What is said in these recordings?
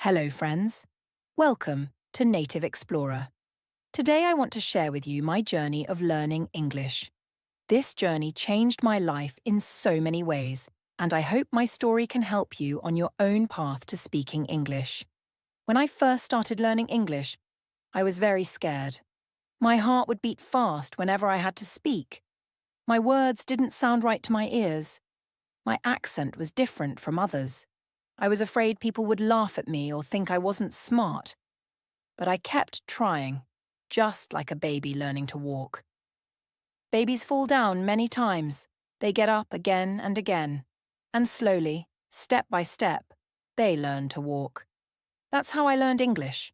Hello, friends. Welcome to Native Explorer. Today I want to share with you my journey of learning English. This journey changed my life in so many ways, and I hope my story can help you on your own path to speaking English. When I first started learning English, I was very scared. My heart would beat fast whenever I had to speak. My words didn't sound right to my ears. My accent was different from others. I was afraid people would laugh at me or think I wasn't smart. But I kept trying, just like a baby learning to walk. Babies fall down many times. They get up again and again. And slowly, step by step, they learn to walk. That's how I learned English.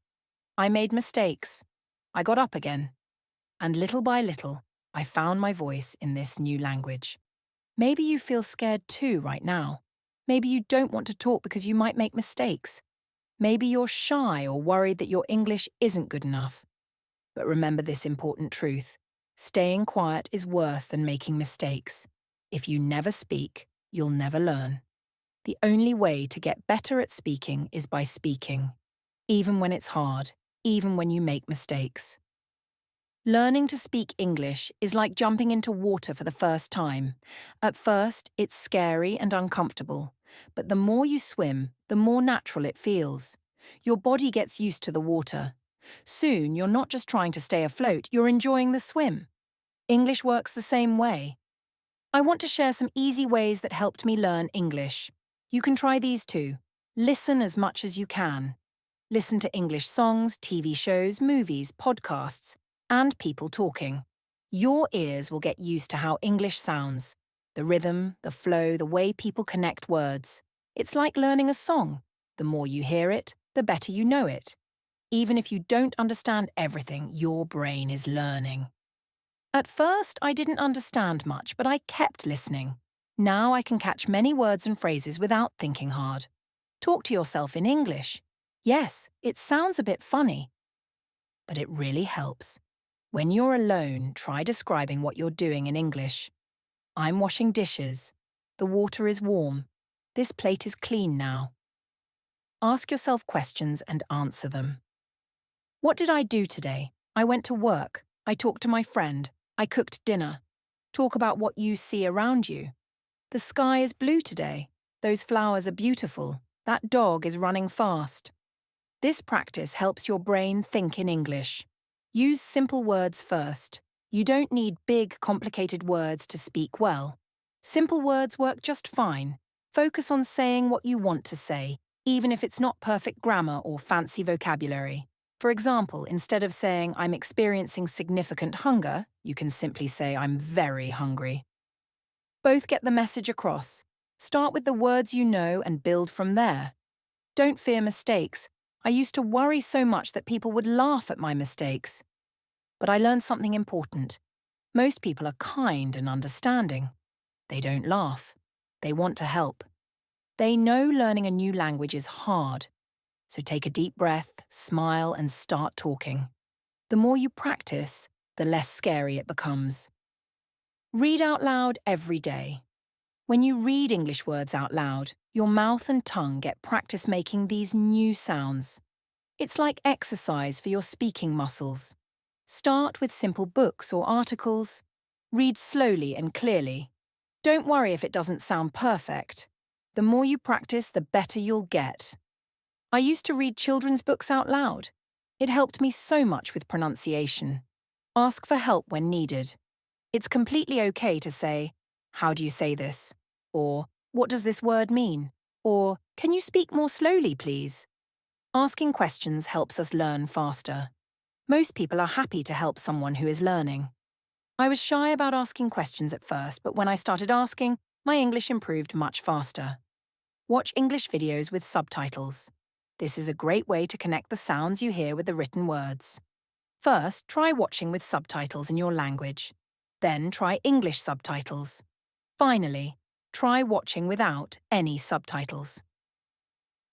I made mistakes. I got up again. And little by little, I found my voice in this new language. Maybe you feel scared too right now. Maybe you don't want to talk because you might make mistakes. Maybe you're shy or worried that your English isn't good enough. But remember this important truth. Staying quiet is worse than making mistakes. If you never speak, you'll never learn. The only way to get better at speaking is by speaking, even when it's hard, even when you make mistakes. Learning to speak English is like jumping into water for the first time. At first, it's scary and uncomfortable, but the more you swim, the more natural it feels. Your body gets used to the water. Soon, you're not just trying to stay afloat, you're enjoying the swim. English works the same way. I want to share some easy ways that helped me learn English. You can try these too. Listen as much as you can. Listen to English songs, TV shows, movies, podcasts, and people talking. Your ears will get used to how English sounds. The rhythm, the flow, the way people connect words. It's like learning a song. The more you hear it, the better you know it. Even if you don't understand everything, your brain is learning. At first, I didn't understand much, but I kept listening. Now I can catch many words and phrases without thinking hard. Talk to yourself in English. Yes, it sounds a bit funny, but it really helps. When you're alone, try describing what you're doing in English. I'm washing dishes. The water is warm. This plate is clean now. Ask yourself questions and answer them. What did I do today? I went to work. I talked to my friend. I cooked dinner. Talk about what you see around you. The sky is blue today. Those flowers are beautiful. That dog is running fast. This practice helps your brain think in English. Use simple words first. You don't need big, complicated words to speak well. Simple words work just fine. Focus on saying what you want to say, even if it's not perfect grammar or fancy vocabulary. For example, instead of saying, I'm experiencing significant hunger, you can simply say, I'm very hungry. Both get the message across. Start with the words you know and build from there. Don't fear mistakes. I used to worry so much that people would laugh at my mistakes. But I learned something important. Most people are kind and understanding. They don't laugh. They want to help. They know learning a new language is hard. So take a deep breath, smile, and start talking. The more you practice, the less scary it becomes. Read out loud every day. When you read English words out loud, your mouth and tongue get practice making these new sounds. It's like exercise for your speaking muscles. Start with simple books or articles. Read slowly and clearly. Don't worry if it doesn't sound perfect. The more you practice, the better you'll get. I used to read children's books out loud. It helped me so much with pronunciation. Ask for help when needed. It's completely okay to say, how do you say this? Or, what does this word mean? Or, can you speak more slowly, please? Asking questions helps us learn faster. Most people are happy to help someone who is learning. I was shy about asking questions at first, but when I started asking, my English improved much faster. Watch English videos with subtitles. This is a great way to connect the sounds you hear with the written words. First, try watching with subtitles in your language. Then try English subtitles. Finally, try watching without any subtitles.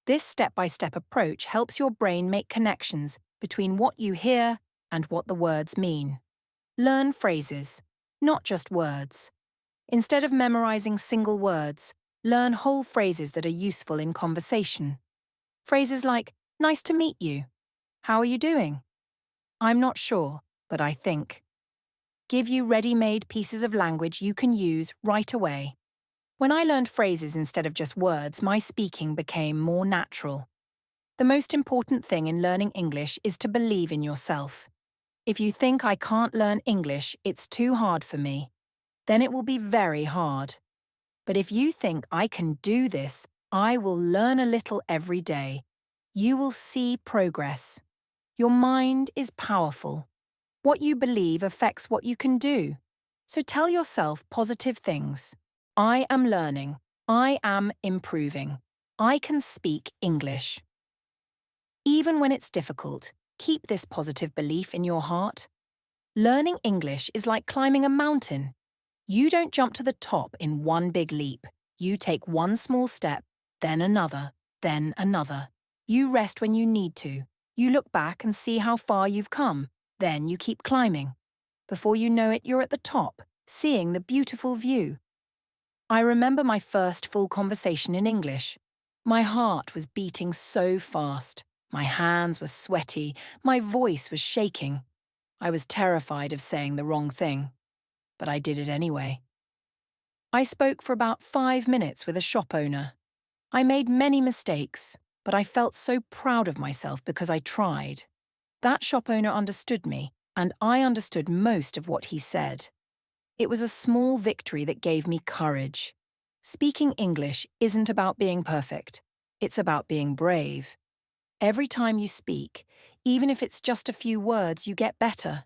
This step-by-step approach helps your brain make connections between what you hear and what the words mean. Learn phrases, not just words. Instead of memorizing single words, learn whole phrases that are useful in conversation. Phrases like, Nice to meet you. How are you doing? I'm not sure, but I think. Give you ready-made pieces of language you can use right away. When I learned phrases instead of just words, my speaking became more natural. The most important thing in learning English is to believe in yourself. If you think I can't learn English, it's too hard for me, then it will be very hard. But if you think I can do this, I will learn a little every day. You will see progress. Your mind is powerful. What you believe affects what you can do. So tell yourself positive things. I am learning. I am improving. I can speak English. Even when it's difficult, keep this positive belief in your heart. Learning English is like climbing a mountain. You don't jump to the top in one big leap. You take one small step, then another, then another. You rest when you need to. You look back and see how far you've come. Then you keep climbing. Before you know it, you're at the top, seeing the beautiful view. I remember my first full conversation in English. My heart was beating so fast. My hands were sweaty. My voice was shaking. I was terrified of saying the wrong thing. But I did it anyway. I spoke for about 5 minutes with a shop owner. I made many mistakes, but I felt so proud of myself because I tried. That shop owner understood me, and I understood most of what he said. It was a small victory that gave me courage. Speaking English isn't about being perfect. It's about being brave. Every time you speak, even if it's just a few words, you get better.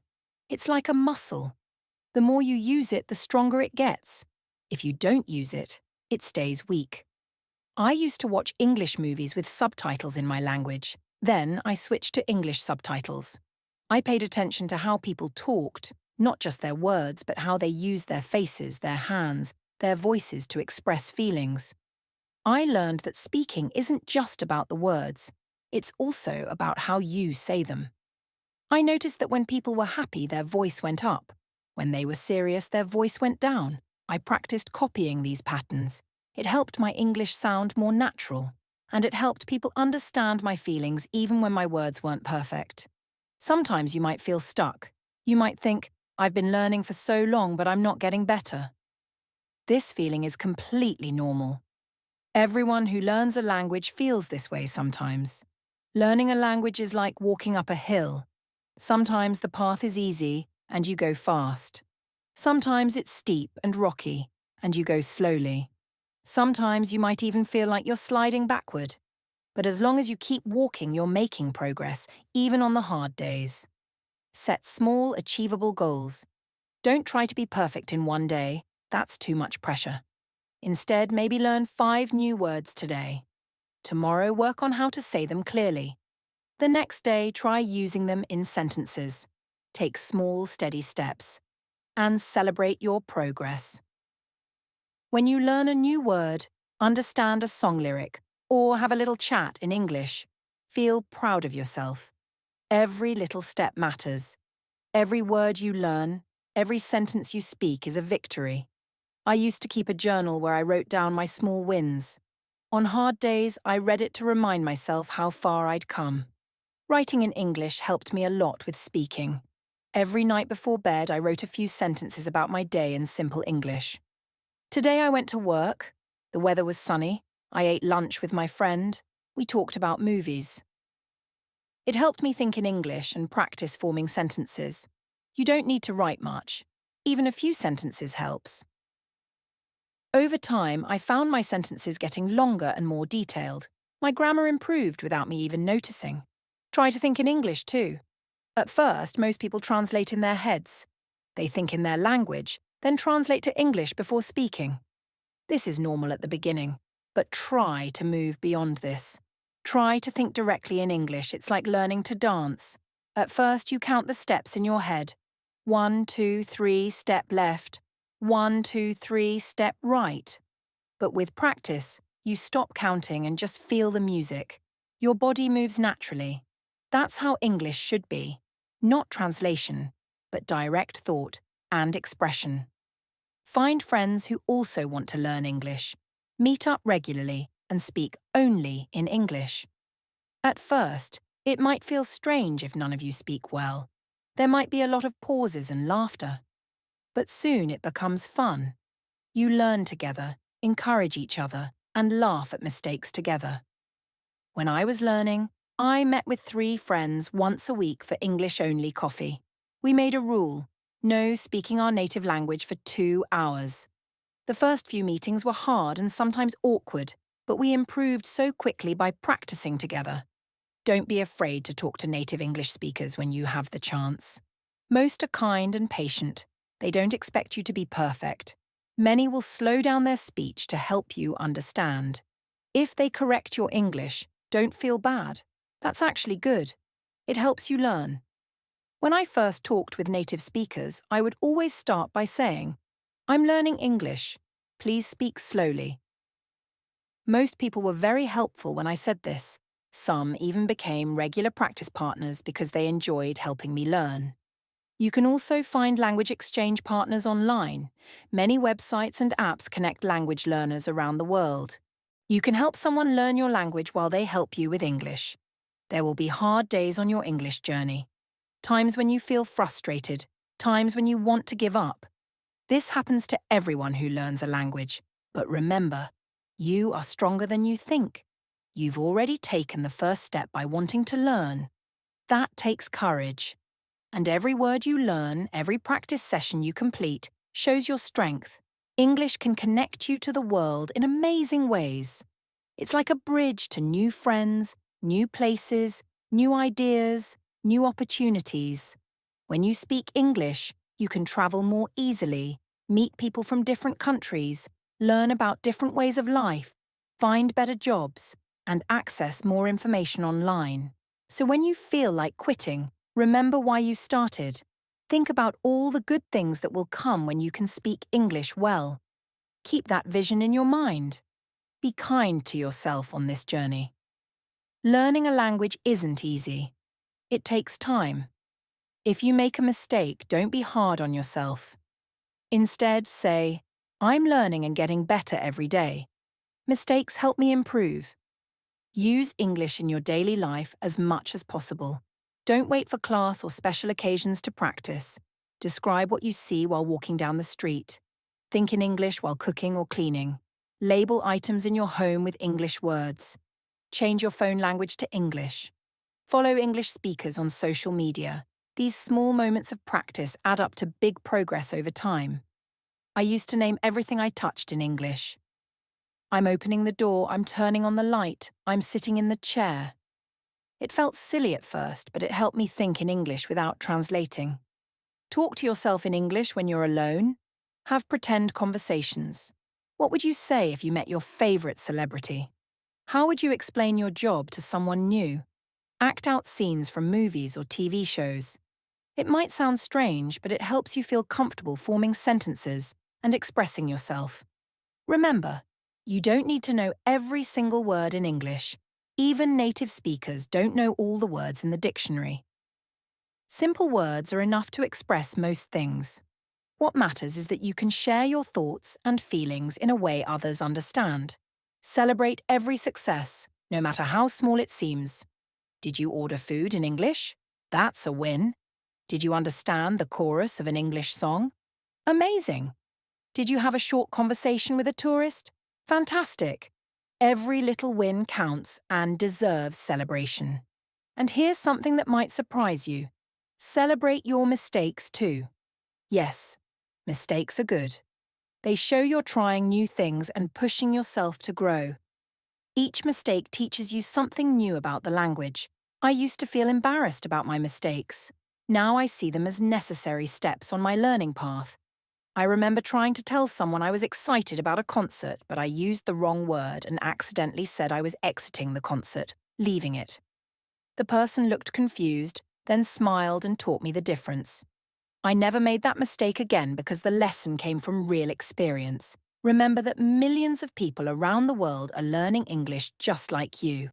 It's like a muscle. The more you use it, the stronger it gets. If you don't use it, it stays weak. I used to watch English movies with subtitles in my language. Then I switched to English subtitles. I paid attention to how people talked, not just their words, but how they used their faces, their hands, their voices to express feelings. I learned that speaking isn't just about the words. It's also about how you say them. I noticed that when people were happy, their voice went up. When they were serious, their voice went down. I practiced copying these patterns. It helped my English sound more natural, and it helped people understand my feelings even when my words weren't perfect. Sometimes you might feel stuck. You might think, I've been learning for so long, but I'm not getting better. This feeling is completely normal. Everyone who learns a language feels this way sometimes. Learning a language is like walking up a hill. Sometimes the path is easy, and you go fast. Sometimes it's steep and rocky, and you go slowly. Sometimes you might even feel like you're sliding backward. But as long as you keep walking, you're making progress, even on the hard days. Set small, achievable goals. Don't try to be perfect in one day. That's too much pressure. Instead, maybe learn 5 new words today. Tomorrow, work on how to say them clearly. The next day, try using them in sentences. Take small, steady steps. And celebrate your progress. When you learn a new word, understand a song lyric, or have a little chat in English, feel proud of yourself. Every little step matters. Every word you learn, every sentence you speak is a victory. I used to keep a journal where I wrote down my small wins. On hard days, I read it to remind myself how far I'd come. Writing in English helped me a lot with speaking. Every night before bed, I wrote a few sentences about my day in simple English. Today I went to work. The weather was sunny. I ate lunch with my friend. We talked about movies. It helped me think in English and practice forming sentences. You don't need to write much. Even a few sentences helps. Over time, I found my sentences getting longer and more detailed. My grammar improved without me even noticing. Try to think in English too. At first, most people translate in their heads. They think in their language, then translate to English before speaking. This is normal at the beginning, but try to move beyond this. Try to think directly in English. It's like learning to dance. At first, you count the steps in your head. 1, 2, 3, step left. 1, 2, 3, step right. But with practice, you stop counting and just feel the music. Your body moves naturally. That's how English should be. Not translation, but direct thought and expression. Find friends who also want to learn English. Meet up regularly and speak only in English. At first, it might feel strange if none of you speak well. There might be a lot of pauses and laughter. But soon it becomes fun. You learn together, encourage each other, and laugh at mistakes together. When I was learning, I met with 3 friends once a week for English-only coffee. We made a rule: no speaking our native language for 2 hours. The first few meetings were hard and sometimes awkward, but we improved so quickly by practicing together. Don't be afraid to talk to native English speakers when you have the chance. Most are kind and patient. They don't expect you to be perfect. Many will slow down their speech to help you understand. If they correct your English, don't feel bad. That's actually good. It helps you learn. When I first talked with native speakers, I would always start by saying, "I'm learning English. Please speak slowly." Most people were very helpful when I said this. Some even became regular practice partners because they enjoyed helping me learn. You can also find language exchange partners online. Many websites and apps connect language learners around the world. You can help someone learn your language while they help you with English. There will be hard days on your English journey. Times when you feel frustrated, times when you want to give up. This happens to everyone who learns a language. But remember, you are stronger than you think. You've already taken the first step by wanting to learn. That takes courage. And every word you learn, every practice session you complete, shows your strength. English can connect you to the world in amazing ways. It's like a bridge to new friends, new places, new ideas, new opportunities. When you speak English, you can travel more easily, meet people from different countries, learn about different ways of life, find better jobs, and access more information online. So when you feel like quitting, remember why you started. Think about all the good things that will come when you can speak English well. Keep that vision in your mind. Be kind to yourself on this journey. Learning a language isn't easy. It takes time. If you make a mistake, don't be hard on yourself. Instead, say, "I'm learning and getting better every day. Mistakes help me improve." Use English in your daily life as much as possible. Don't wait for class or special occasions to practice. Describe what you see while walking down the street. Think in English while cooking or cleaning. Label items in your home with English words. Change your phone language to English. Follow English speakers on social media. These small moments of practice add up to big progress over time. I used to name everything I touched in English. I'm opening the door, I'm turning on the light, I'm sitting in the chair. It felt silly at first, but it helped me think in English without translating. Talk to yourself in English when you're alone. Have pretend conversations. What would you say if you met your favorite celebrity? How would you explain your job to someone new? Act out scenes from movies or TV shows. It might sound strange, but it helps you feel comfortable forming sentences and expressing yourself. Remember, you don't need to know every single word in English. Even native speakers don't know all the words in the dictionary. Simple words are enough to express most things. What matters is that you can share your thoughts and feelings in a way others understand. Celebrate every success, no matter how small it seems. Did you order food in English? That's a win. Did you understand the chorus of an English song? Amazing. Did you have a short conversation with a tourist? Fantastic. Every little win counts and deserves celebration. And here's something that might surprise you. Celebrate your mistakes too. Yes, mistakes are good. They show you're trying new things and pushing yourself to grow. Each mistake teaches you something new about the language. I used to feel embarrassed about my mistakes. Now I see them as necessary steps on my learning path. I remember trying to tell someone I was excited about a concert, but I used the wrong word and accidentally said I was exiting the concert, leaving it. The person looked confused, then smiled and taught me the difference. I never made that mistake again because the lesson came from real experience. Remember that millions of people around the world are learning English just like you.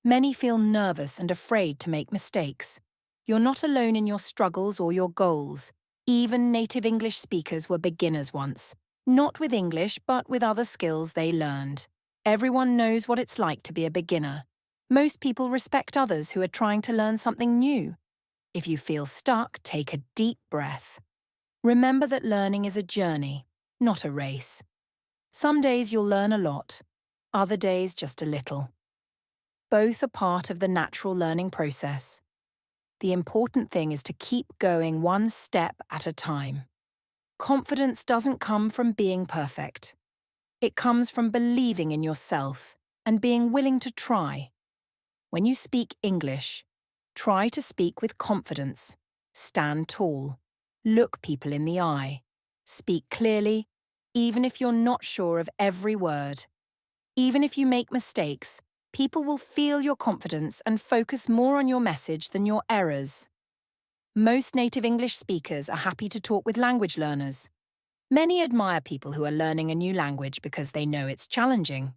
Many feel nervous and afraid to make mistakes. You're not alone in your struggles or your goals. Even native English speakers were beginners once. Not with English, but with other skills they learned. Everyone knows what it's like to be a beginner. Most people respect others who are trying to learn something new. If you feel stuck, take a deep breath. Remember that learning is a journey, not a race. Some days you'll learn a lot, other days just a little. Both are part of the natural learning process. The important thing is to keep going one step at a time. Confidence doesn't come from being perfect. It comes from believing in yourself and being willing to try. When you speak English, try to speak with confidence. Stand tall. Look people in the eye. Speak clearly, even if you're not sure of every word. Even if you make mistakes, people will feel your confidence and focus more on your message than your errors. Most native English speakers are happy to talk with language learners. Many admire people who are learning a new language because they know it's challenging.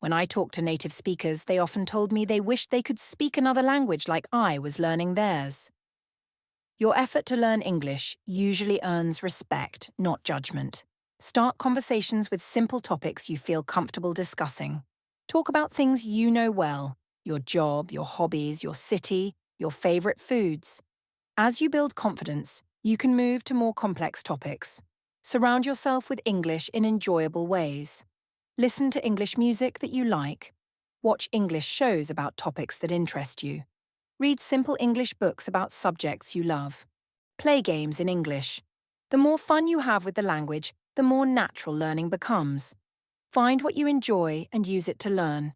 When I talk to native speakers, they often told me they wished they could speak another language like I was learning theirs. Your effort to learn English usually earns respect, not judgment. Start conversations with simple topics you feel comfortable discussing. Talk about things you know well, your job, your hobbies, your city, your favorite foods. As you build confidence, you can move to more complex topics. Surround yourself with English in enjoyable ways. Listen to English music that you like. Watch English shows about topics that interest you. Read simple English books about subjects you love. Play games in English. The more fun you have with the language, the more natural learning becomes. Find what you enjoy and use it to learn.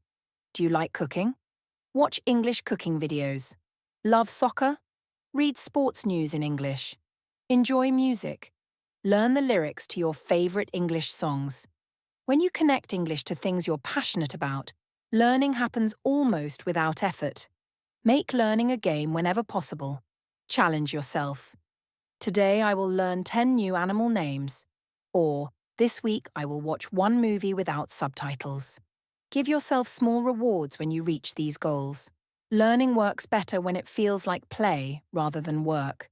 Do you like cooking? Watch English cooking videos. Love soccer? Read sports news in English. Enjoy music. Learn the lyrics to your favorite English songs. When you connect English to things you're passionate about, learning happens almost without effort. Make learning a game whenever possible. Challenge yourself. Today I will learn 10 new animal names. Or, this week I will watch one movie without subtitles. Give yourself small rewards when you reach these goals. Learning works better when it feels like play rather than work.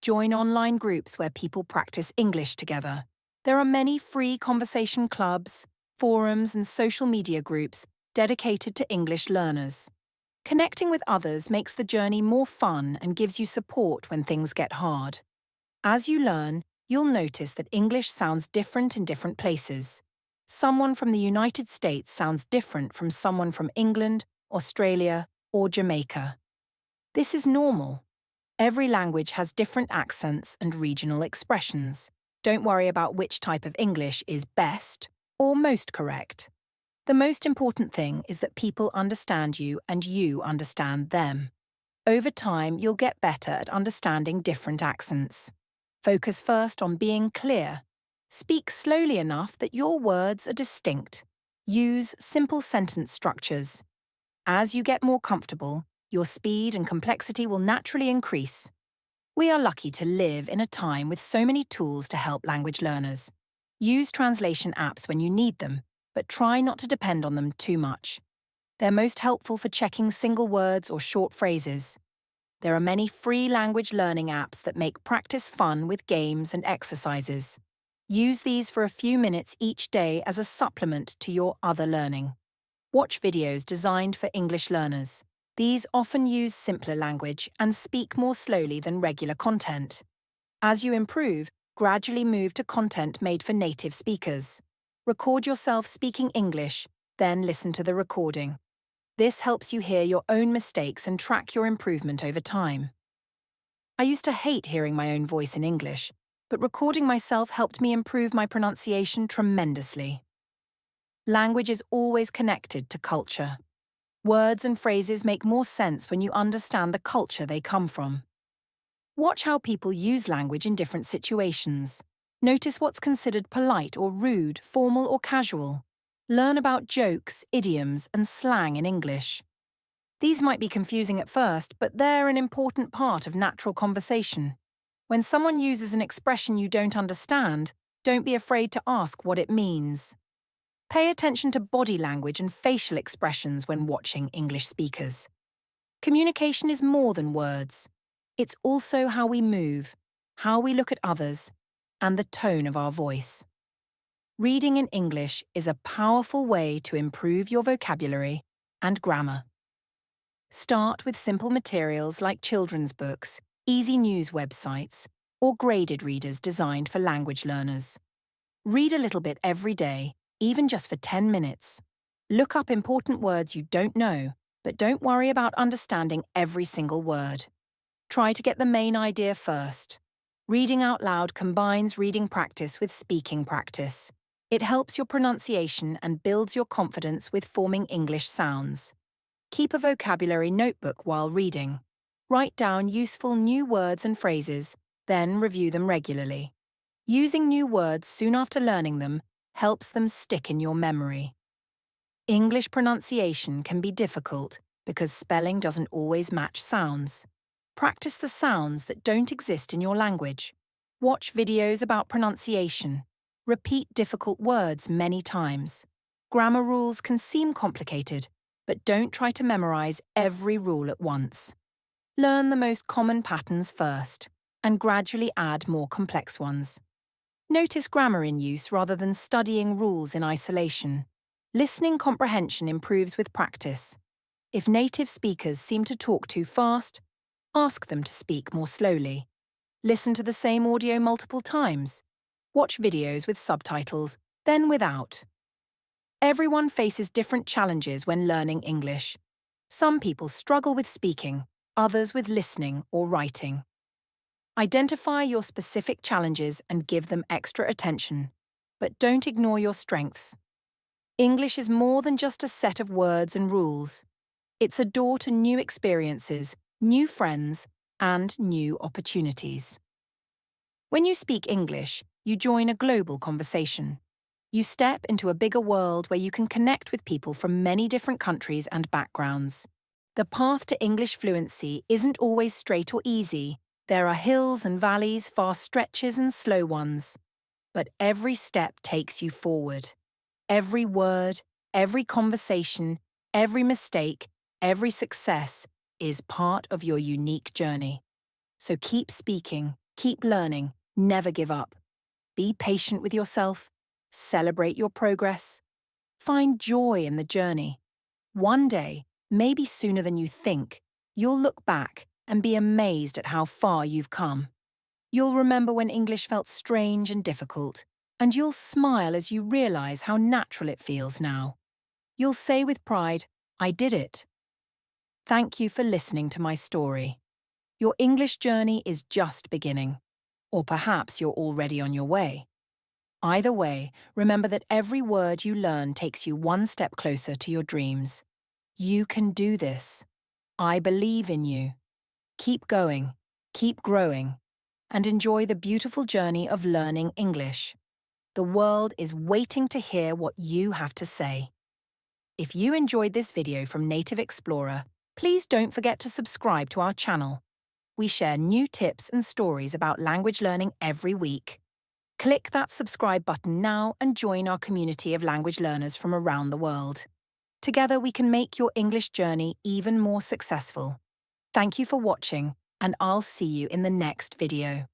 Join online groups where people practice English together. There are many free conversation clubs, forums, and social media groups dedicated to English learners. Connecting with others makes the journey more fun and gives you support when things get hard. As you learn, you'll notice that English sounds different in different places. Someone from the United States sounds different from someone from England, Australia, or Jamaica. This is normal. Every language has different accents and regional expressions. Don't worry about which type of English is best or most correct. The most important thing is that people understand you and you understand them. Over time, you'll get better at understanding different accents. Focus first on being clear. Speak slowly enough that your words are distinct. Use simple sentence structures. As you get more comfortable, your speed and complexity will naturally increase. We are lucky to live in a time with so many tools to help language learners. Use translation apps when you need them, but try not to depend on them too much. They're most helpful for checking single words or short phrases. There are many free language learning apps that make practice fun with games and exercises. Use these for a few minutes each day as a supplement to your other learning. Watch videos designed for English learners. These often use simpler language and speak more slowly than regular content. As you improve, gradually move to content made for native speakers. Record yourself speaking English, then listen to the recording. This helps you hear your own mistakes and track your improvement over time. I used to hate hearing my own voice in English, but recording myself helped me improve my pronunciation tremendously. Language is always connected to culture. Words and phrases make more sense when you understand the culture they come from. Watch how people use language in different situations. Notice what's considered polite or rude, formal or casual. Learn about jokes, idioms, and slang in English. These might be confusing at first, but they're an important part of natural conversation. When someone uses an expression you don't understand, don't be afraid to ask what it means. Pay attention to body language and facial expressions when watching English speakers. Communication is more than words. It's also how we move, how we look at others, and the tone of our voice. Reading in English is a powerful way to improve your vocabulary and grammar. Start with simple materials like children's books, easy news websites, or graded readers designed for language learners. Read a little bit every day, even just for 10 minutes. Look up important words you don't know, but don't worry about understanding every single word. Try to get the main idea first. Reading out loud combines reading practice with speaking practice. It helps your pronunciation and builds your confidence with forming English sounds. Keep a vocabulary notebook while reading. Write down useful new words and phrases, then review them regularly. Using new words soon after learning them helps them stick in your memory. English pronunciation can be difficult because spelling doesn't always match sounds. Practice the sounds that don't exist in your language. Watch videos about pronunciation. Repeat difficult words many times. Grammar rules can seem complicated, but don't try to memorize every rule at once. Learn the most common patterns first, and gradually add more complex ones. Notice grammar in use rather than studying rules in isolation. Listening comprehension improves with practice. If native speakers seem to talk too fast, ask them to speak more slowly. Listen to the same audio multiple times. Watch videos with subtitles, then without. Everyone faces different challenges when learning English. Some people struggle with speaking, others with listening or writing. Identify your specific challenges and give them extra attention, but don't ignore your strengths. English is more than just a set of words and rules. It's a door to new experiences, new friends, and new opportunities. When you speak English, you join a global conversation. You step into a bigger world where you can connect with people from many different countries and backgrounds. The path to English fluency isn't always straight or easy. There are hills and valleys, fast stretches and slow ones. But every step takes you forward. Every word, every conversation, every mistake, every success is part of your unique journey. So keep speaking, keep learning, never give up. Be patient with yourself, celebrate your progress, find joy in the journey. One day, maybe sooner than you think, you'll look back and be amazed at how far you've come. You'll remember when English felt strange and difficult, and you'll smile as you realize how natural it feels now. You'll say with pride, "I did it." Thank you for listening to my story. Your English journey is just beginning. Or perhaps you're already on your way. Either way, remember that every word you learn takes you one step closer to your dreams. You can do this. I believe in you. Keep going, keep growing, and enjoy the beautiful journey of learning English. The world is waiting to hear what you have to say. If you enjoyed this video from Native Explorer, please don't forget to subscribe to our channel. We share new tips and stories about language learning every week. Click that subscribe button now and join our community of language learners from around the world. Together we can make your English journey even more successful. Thank you for watching, and I'll see you in the next video.